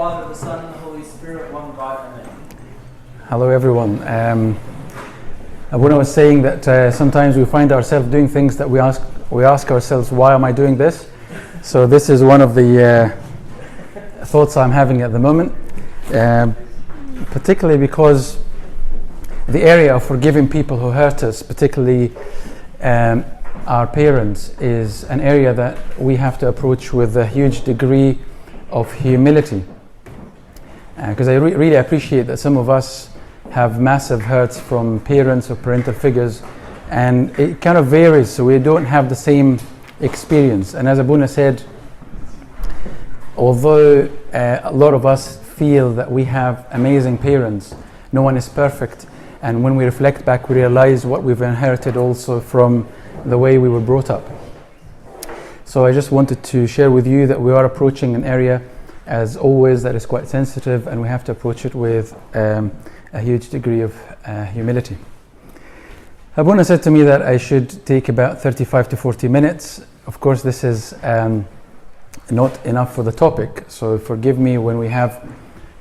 Father, the Son, and the Holy Spirit, one God. Amen. Hello everyone. When I was saying that sometimes we find ourselves doing things that we ask ourselves, why am I doing this? So this is one of the thoughts I'm having at the moment, particularly because the area of forgiving people who hurt us, particularly our parents, is an area that we have to approach with a huge degree of humility. Because I really appreciate that some of us have massive hurts from parents or parental figures, and it kind of varies, so we don't have the same experience. And as Abuna said, although a lot of us feel that we have amazing parents, no one is perfect, and when we reflect back we realize what we've inherited also from the way we were brought up. So I just wanted to share with you that we are approaching an area, as always, that is quite sensitive, and we have to approach it with a huge degree of humility. Abuna said to me that I should take about 35 to 40 minutes. Of course, this is not enough for the topic, so forgive me when we have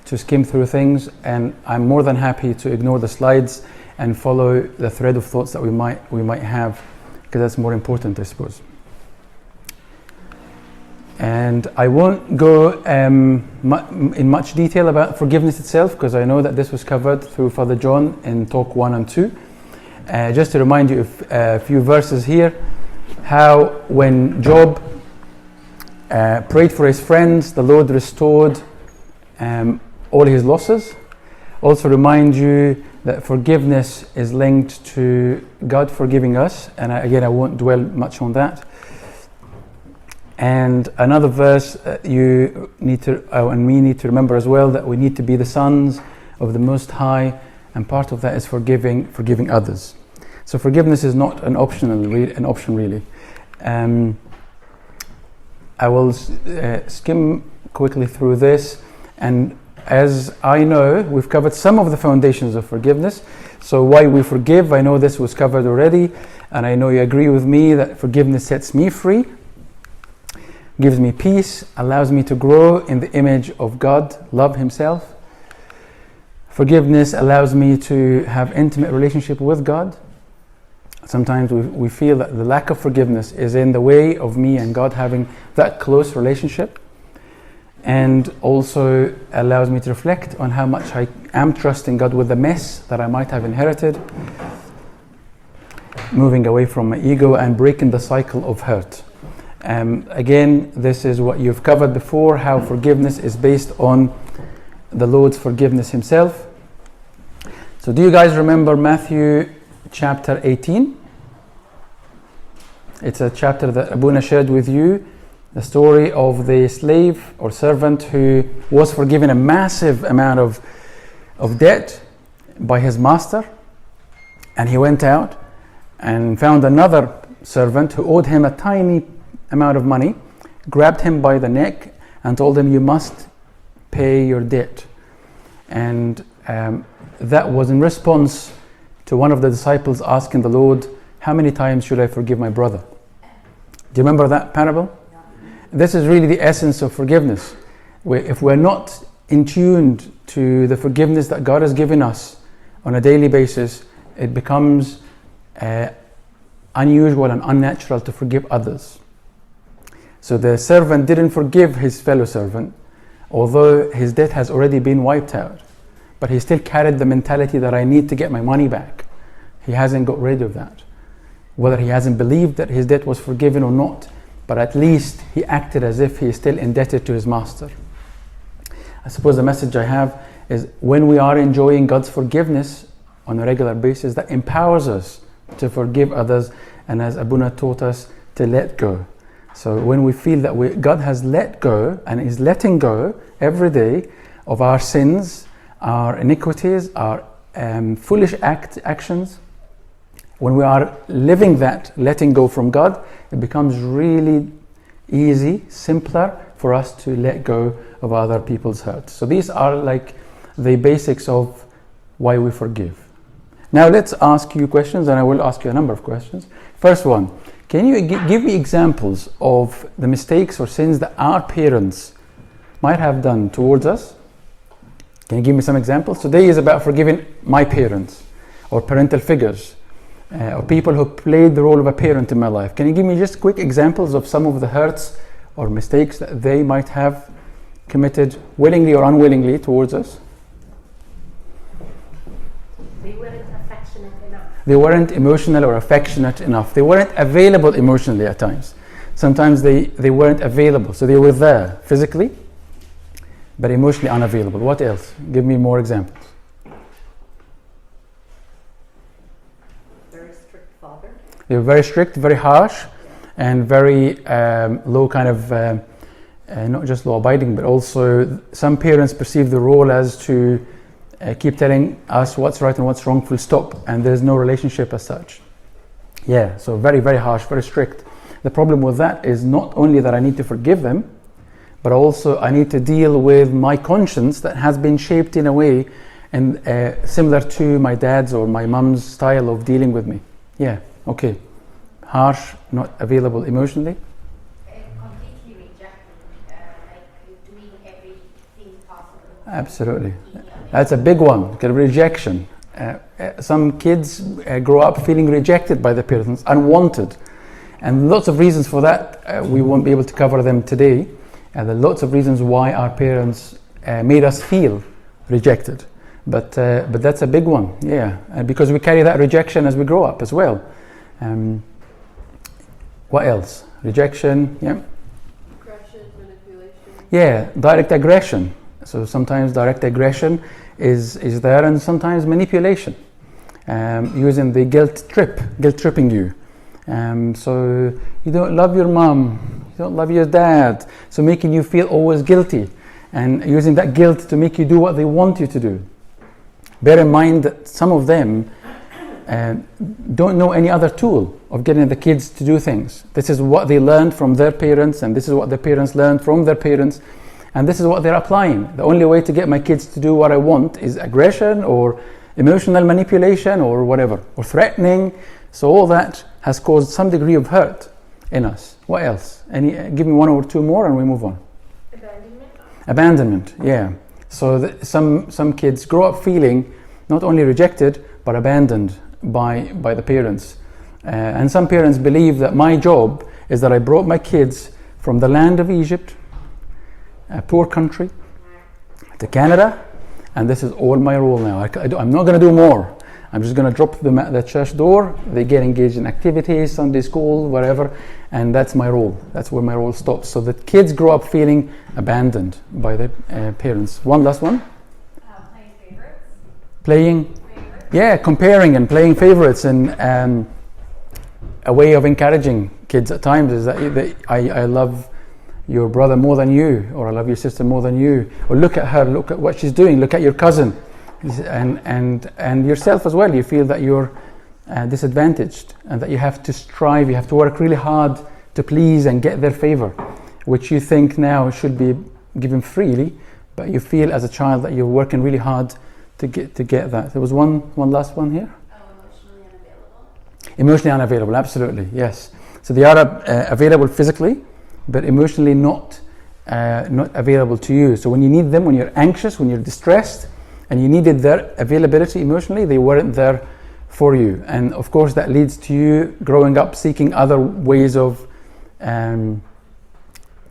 to skim through things, and I'm more than happy to ignore the slides and follow the thread of thoughts that we might have, because that's more important, I suppose. And I won't go in much detail about forgiveness itself, because I know that this was covered through Father John in talk 1 and 2. Just to remind you of a few verses here, how when Job prayed for his friends, the Lord restored all his losses. Also remind you that forgiveness is linked to God forgiving us, and I won't dwell much on that. And another verse you need to, and we need to remember as well, that we need to be the sons of the Most High, and part of that is forgiving others. So forgiveness is not an option really. I will skim quickly through this, and as I know, we've covered some of the foundations of forgiveness. So why we forgive, I know this was covered already, and I know you agree with me that forgiveness sets me free, gives me peace, allows me to grow in the image of God, love Himself. Forgiveness allows me to have intimate relationship with God. Sometimes we feel that the lack of forgiveness is in the way of me and God having that close relationship, and also allows me to reflect on how much I am trusting God with the mess that I might have inherited, moving away from my ego and breaking the cycle of hurt. Again, this is what you've covered before, how forgiveness is based on the Lord's forgiveness Himself. So do you guys remember Matthew chapter 18? It's a chapter that Abuna shared with you, the story of the slave or servant who was forgiven a massive amount of debt by his master, and he went out and found another servant who owed him a tiny amount of money, grabbed him by the neck and told him, "You must pay your debt." And that was in response to one of the disciples asking the Lord, "How many times should I forgive my brother?" Do you remember that parable? Yeah. This is really the essence of forgiveness. If we're not in tuned to the forgiveness that God has given us on a daily basis, it becomes unusual and unnatural to forgive others. So the servant didn't forgive his fellow servant, although his debt has already been wiped out. But he still carried the mentality that I need to get my money back. He hasn't got rid of that. Whether he hasn't believed that his debt was forgiven or not, but at least he acted as if he is still indebted to his master. I suppose the message I have is, when we are enjoying God's forgiveness on a regular basis, that empowers us to forgive others, and as Abuna taught us, to let go. So when we feel that God has let go and is letting go every day of our sins, our iniquities, our foolish actions, when we are living that letting go from God, it becomes really easy, simpler for us to let go of other people's hurt. So these are like the basics of why we forgive. Now let's ask you questions, and I will ask you a number of questions. First one, can you give me examples of the mistakes or sins that our parents might have done towards us. Can you give me some examples? Today is about forgiving my parents or parental figures or people who played the role of a parent in my life. Can you give me just quick examples of some of the hurts or mistakes that they might have committed willingly or unwillingly towards us? They weren't affectionate enough. They weren't emotional or affectionate enough. They weren't available emotionally at times. Sometimes they weren't available. So they were there physically, but emotionally unavailable. What else? Give me more examples. Very strict father. They were very strict, very harsh, and very low kind of, not just law abiding, but also some parents perceive the role as to keep telling us what's right and what's wrong, full stop, and there's no relationship as such. Yeah, so very, very harsh, very strict. The problem with that is not only that I need to forgive them, but also I need to deal with my conscience that has been shaped in a way and similar to my dad's or my mum's style of dealing with me. Yeah, okay. Harsh, not available emotionally. Completely rejecting, like doing everything possible. Absolutely. That's a big one, kind of rejection. Some kids grow up feeling rejected by their parents, unwanted. And lots of reasons for that. We won't be able to cover them today. There are lots of reasons why our parents made us feel rejected. But that's a big one, yeah. Because we carry that rejection as we grow up as well. What else? Rejection, yeah. Aggression, manipulation. Yeah, direct aggression. So sometimes direct aggression is there, and sometimes manipulation. Using the guilt tripping you. So you don't love your mom, you don't love your dad, so making you feel always guilty, and using that guilt to make you do what they want you to do. Bear in mind that some of them don't know any other tool of getting the kids to do things. This is what they learned from their parents, and this is what their parents learned from their parents, and this is what they're applying. The only way to get my kids to do what I want is aggression or emotional manipulation or whatever, or threatening. So all that has caused some degree of hurt in us. What else? Give me one or two more and we move on. Abandonment, yeah. So some kids grow up feeling not only rejected but abandoned by the parents. And some parents believe that my job is that I brought my kids from the land of Egypt, a poor country, to Canada, and this is all my role now. I'm not going to do more. I'm just going to drop them at the church door. They get engaged in activities, Sunday school, whatever, and that's my role. That's where my role stops. So the kids grow up feeling abandoned by their parents. One last one. Playing favorites. Playing, yeah, comparing and playing favorites, and a way of encouraging kids at times is that I love your brother more than you, or I love your sister more than you, or look at her, look at what she's doing, look at your cousin. And yourself as well. You feel that you're disadvantaged and that you have to strive, you have to work really hard to please and get their favor, which you think now should be given freely, but you feel as a child that you're working really hard to get that. There was one last one here. Emotionally unavailable. Emotionally unavailable, absolutely, yes. So they are available physically, but emotionally not available to you. So when you need them, when you're anxious, when you're distressed, and you needed their availability emotionally, they weren't there for you. And of course that leads to you growing up seeking other ways of calming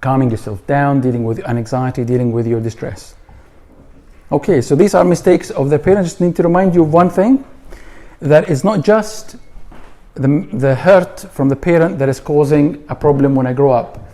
yourself down, dealing with anxiety, dealing with your distress. Okay, so these are mistakes of their parents. Just need to remind you of one thing, that it's not just the hurt from the parent that is causing a problem when I grow up.